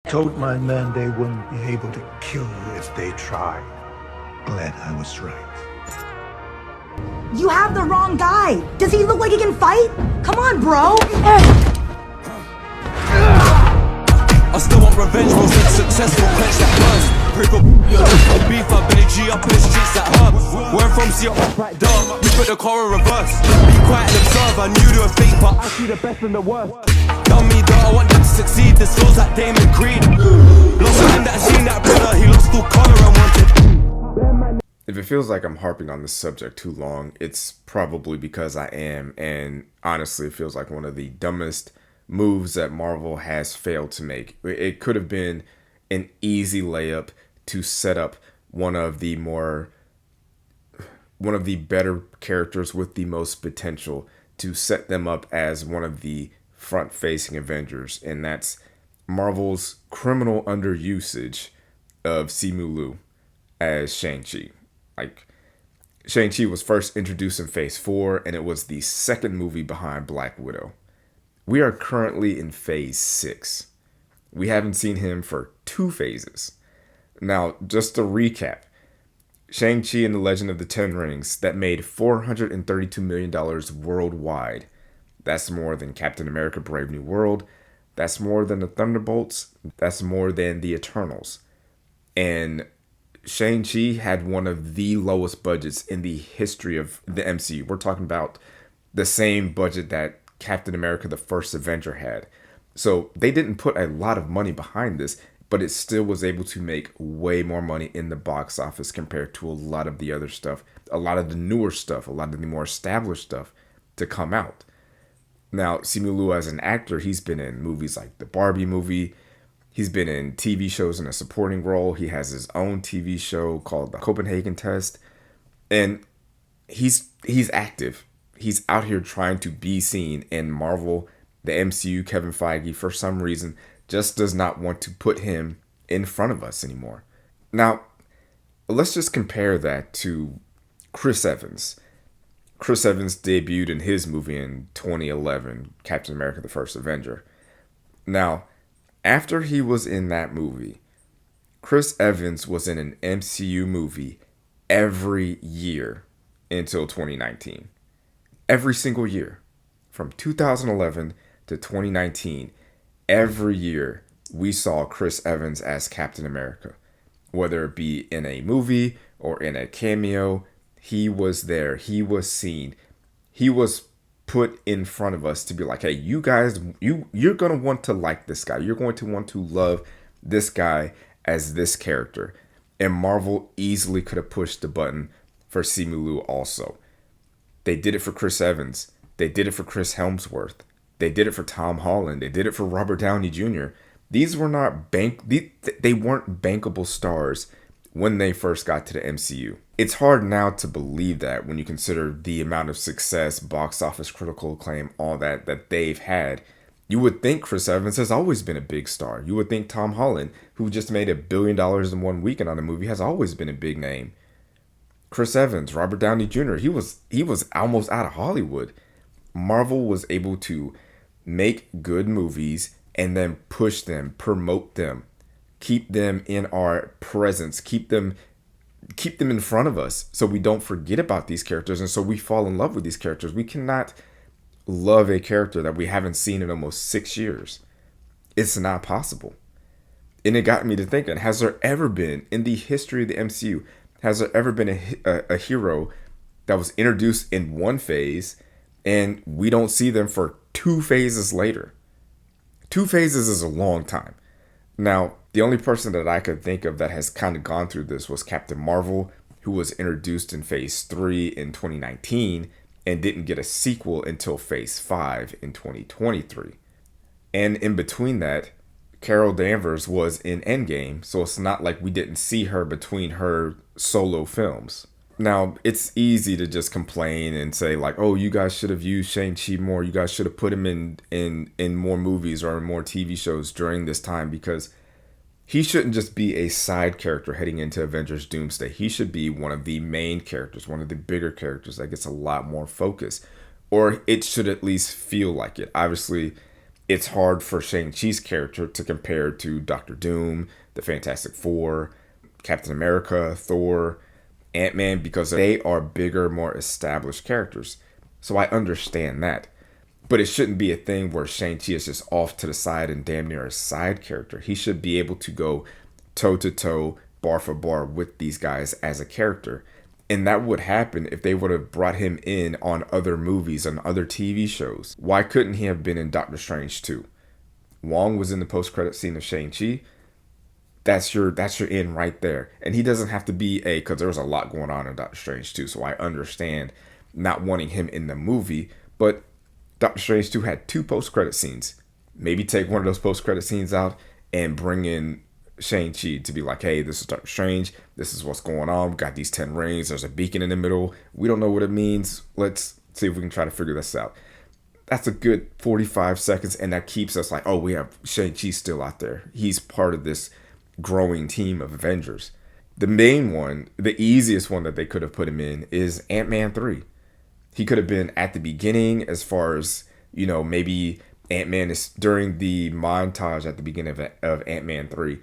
Told my men they wouldn't be able to kill you if they tried. Glad I was right. You have the wrong guy. Does he look like he can fight? Come on, bro. I still want revenge, was it successful? Quench that burst. Proof of beef, I've been a G up in the streets that hurt. Where I'm from, see up right dark. We put the car in reverse. Be quiet and observe. I knew they were fake, but I see the best and the worst. Done me though, I want them to succeed. This feels like Damon Green. Lost him that seen that brother. He lost all color and wanted. If it feels like I'm harping on this subject too long, it's probably because I am, and honestly, it feels like one of the dumbest moves that Marvel has failed to make. It could have been an easy layup to set up one of the better characters with the most potential, to set them up as one of the front-facing Avengers, and that's Marvel's criminal underusage of Simu Liu as Shang-Chi. Like, Shang-Chi was first introduced in Phase 4, and it was the second movie behind Black Widow. We are currently in Phase 6. We haven't seen him for 2 phases. Now, just to recap, Shang-Chi and the Legend of the Ten Rings, that made $432 million worldwide. That's more than Captain America Brave New World. That's more than the Thunderbolts. That's more than the Eternals. And Shang-Chi had one of the lowest budgets in the history of the MCU. We're talking about the same budget that Captain America the First Avenger had. So they didn't put a lot of money behind this, but it still was able to make way more money in the box office compared to a lot of the other stuff, a lot of the newer stuff, a lot of the more established stuff to come out. Now, Simu Liu as an actor, he's been in movies like the Barbie movie. He's been in TV shows in a supporting role. He has his own TV show called The Copenhagen Test. And he's active. He's out here trying to be seen, and Marvel, the MCU, Kevin Feige, for some reason, just does not want to put him in front of us anymore. Now, let's just compare that to Chris Evans. Chris Evans debuted in his movie in 2011, Captain America the First Avenger. Now, after he was in that movie, Chris Evans was in an MCU movie every year until 2019. Every single year. From 2011 to 2019, every year we saw Chris Evans as Captain America. Whether it be in a movie or in a cameo, he was there. He was seen. He was put in front of us to be like, hey, you guys, you're going to want to like this guy. You're going to want to love this guy as this character. And Marvel easily could have pushed the button for Simu Liu also. They did it for Chris Evans. They did it for Chris Hemsworth. They did it for Tom Holland. They did it for Robert Downey Jr. These were not they weren't bankable stars when they first got to the MCU. It's hard now to believe that when you consider the amount of success, box office, critical acclaim, all that they've had. You would think Chris Evans has always been a big star. You would think Tom Holland, who just made $1 billion in one weekend on a movie, has always been a big name. Chris Evans, Robert Downey Jr., he was almost out of Hollywood. Marvel was able to make good movies and then push them, promote them, keep them in our presence, keep them in front of us so we don't forget about these characters, and so we fall in love with these characters. We cannot love a character that we haven't seen in almost 6 years. It's not possible. And it got me to thinking, has there ever been, in the history of the MCU, has there ever been a hero that was introduced in one phase and we don't see them for 2 phases later? 2 phases is a long time. Now, the only person that I could think of that has kind of gone through this was Captain Marvel, who was introduced in Phase 3 in 2019 and didn't get a sequel until Phase 5 in 2023. And in between that, Carol Danvers was in Endgame, so it's not like we didn't see her between her solo films. Now, it's easy to just complain and say like, oh, you guys should have used Shang-Chi more. You guys should have put him in more movies or in more TV shows during this time, because he shouldn't just be a side character heading into Avengers Doomsday. He should be one of the main characters, one of the bigger characters that gets a lot more focus, or it should at least feel like it. Obviously, it's hard for Shang-Chi's character to compare to Doctor Doom, the Fantastic Four, Captain America, Thor, Ant-Man, because they are bigger, more established characters. So I understand that. But it shouldn't be a thing where Shang-Chi is just off to the side and damn near a side character. He should be able to go toe-to-toe, bar for bar with these guys as a character. And that would happen if they would have brought him in on other movies, on other TV shows. Why couldn't he have been in Doctor Strange 2? Wong was in the post-credit scene of Shang-Chi. That's your in right there. And he doesn't have to be because there was a lot going on in Doctor Strange 2, so I understand not wanting him in the movie. But Doctor Strange 2 had 2 post-credit scenes. Maybe take one of those post-credit scenes out and bring in Shang-Chi to be like, hey, this is Doctor Strange. This is what's going on. We got these 10 rings. There's a beacon in the middle. We don't know what it means. Let's see if we can try to figure this out. That's a good 45 seconds, and that keeps us like, oh, we have Shang-Chi still out there. He's part of this growing team of Avengers. The main one, the easiest one that they could have put him in is Ant-Man 3. He could have been at the beginning as far as, maybe Ant-Man is during the montage at the beginning of Ant-Man 3.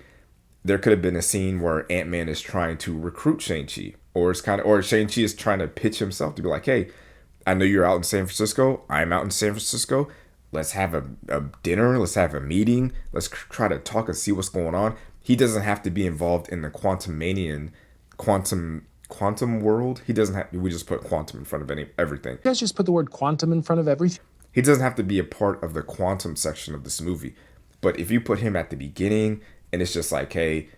There could have been a scene where Ant-Man is trying to recruit Shang-Chi, or Shang-Chi is trying to pitch himself to be like, hey, I know you're out in San Francisco. I'm out in San Francisco. Let's have a dinner. Let's have a meeting. Let's try to talk and see what's going on. He doesn't have to be involved in the quantum world. He doesn't have. We just put quantum in front of everything. You guys just put the word quantum in front of everything? He doesn't have to be a part of the quantum section of this movie. But if you put him at the beginning and it's just like, hey,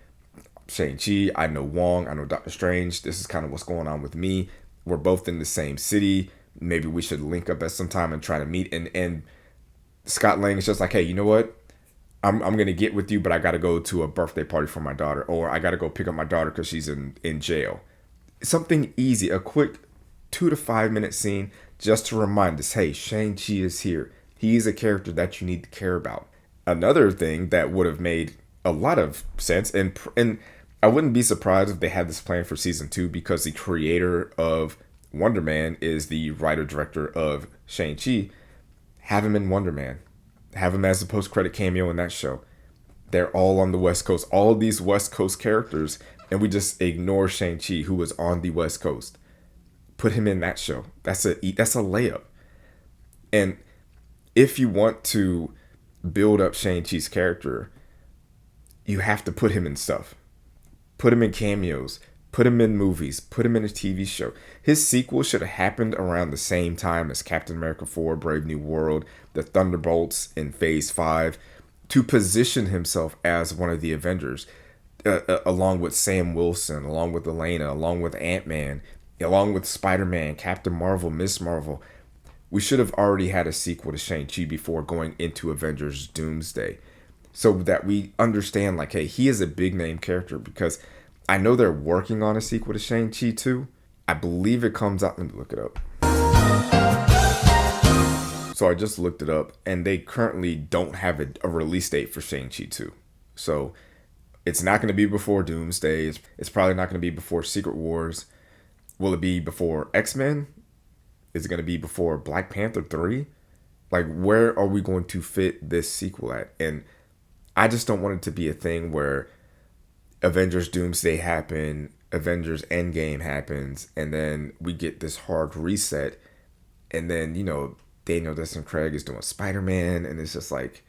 Shang-Chi, I know Wong, I know Doctor Strange. This is kind of what's going on with me. We're both in the same city. Maybe we should link up at some time and try to meet. And Scott Lang is just like, hey, you know what? I'm going to get with you, but I got to go to a birthday party for my daughter. Or I got to go pick up my daughter because she's in jail. Something easy, a quick 2 to 5 minute scene just to remind us, hey, Shang-Chi is here. He's a character that you need to care about. Another thing that would have made a lot of sense, and I wouldn't be surprised if they had this plan for season 2, because the creator of Wonder Man is the writer-director of Shang-Chi. Have him in Wonder Man. Have him as a post-credit cameo in that show. They're all on the West Coast. All of these West Coast characters, and we just ignore Shang-Chi, who was on the West Coast. Put him in that show. That's a layup. And if you want to build up Shang-Chi's character, you have to put him in stuff. Put him in cameos. Put him in movies. Put him in a TV show. His sequel should have happened around the same time as Captain America 4, Brave New World, the Thunderbolts in Phase 5, to position himself as one of the Avengers, along with Sam Wilson, along with Elena, along with Ant-Man, along with Spider-Man, Captain Marvel, Miss Marvel. We should have already had a sequel to Shang-Chi before going into Avengers Doomsday, so that we understand, like, hey, he is a big name character, because I know they're working on a sequel to Shang-Chi 2. I believe it comes out. Let me look it up. So I just looked it up, and they currently don't have a release date for Shang-Chi 2. So it's not going to be before Doomsday. It's probably not going to be before Secret Wars. Will it be before X-Men? Is it going to be before Black Panther 3? Like, where are we going to fit this sequel at? And I just don't want it to be a thing where Avengers Doomsday happen, Avengers Endgame happens, and then we get this hard reset, and then, Daniel Destin Craig is doing Spider-Man, and it's just like,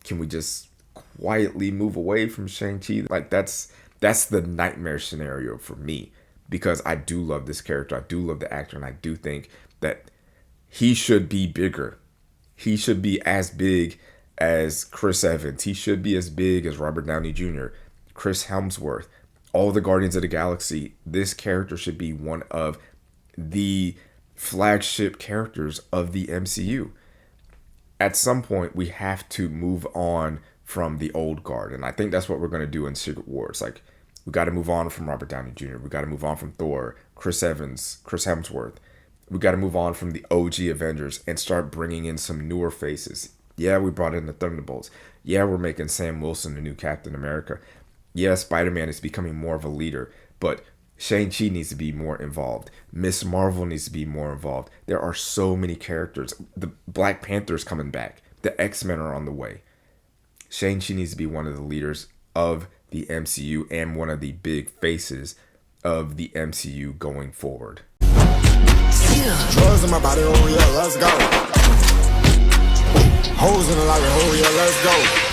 can we just quietly move away from Shang-Chi? Like, that's the nightmare scenario for me, because I do love this character, I do love the actor, and I do think that he should be bigger. He should be as big as Chris Evans. He should be as big as Robert Downey Jr., Chris Hemsworth, all the Guardians of the Galaxy. This character should be one of the flagship characters of the MCU. At some point, we have to move on from the old guard, and I think that's what we're going to do in Secret Wars. Like, we got to move on from Robert Downey Jr. We got to move on from Thor, Chris Evans, Chris Hemsworth. We got to move on from the OG Avengers and start bringing in some newer faces. Yeah, we brought in the Thunderbolts. Yeah, we're making Sam Wilson the new Captain America. Yeah, Spider-Man is becoming more of a leader, but Shang-Chi needs to be more involved. Miss Marvel needs to be more involved. There are so many characters. The Black Panther's coming back. The X-Men are on the way. Shang-Chi needs to be one of the leaders of the MCU and one of the big faces of the MCU going forward. Drugs in my body, oh yeah, let's go. Hoes in the lobby, oh yeah, let's go.